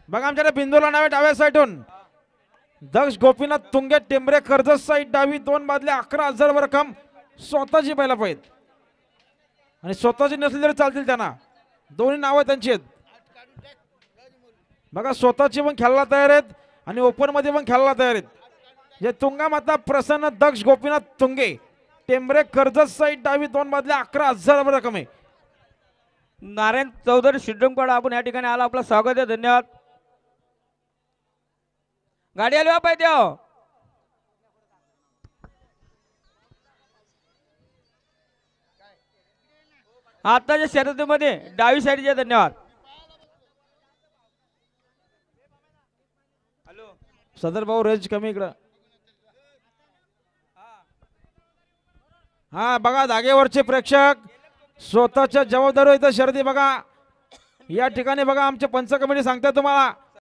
बघा आमच्याकडे बिंदूला नावे डाव्या साईडून दक्ष गोपीनाथ तुंगे टेंबरे कर्जत साईड डावी 2 बादल्या 11,000 रक्कम स्वतःची बैला पाहिजे आणि स्वतःची नसली तरी चालतील त्यांना दोन्ही नावं त्यांची आहेत बघा स्वतःची पण खेळायला तयार आहेत आणि ओपन मध्ये पण खेळायला तयार आहेत जे तुंगा माता प्रसन्न दक्ष गोपीनाथ तुंगे टेंबरे कर्जत साईड डावी 2 बादल्या 11,000 रक्कम आहे नारायण चौधरी शिड्डमपाडा आपण या ठिकाणी आला आपलं स्वागत आहे धन्यवाद गाडी आली बाबा इथे आताच्या शर्यतीमध्ये डावी साईडचे धन्यवाद सदर भाऊ रेंज कमी इकडं हा बघा जागेवरचे प्रेक्षक स्वतःच्या जबाबदारी इथं शर्यती बघा या ठिकाणी बघा आमचे पंच कमिटी सांगतात तुम्हाला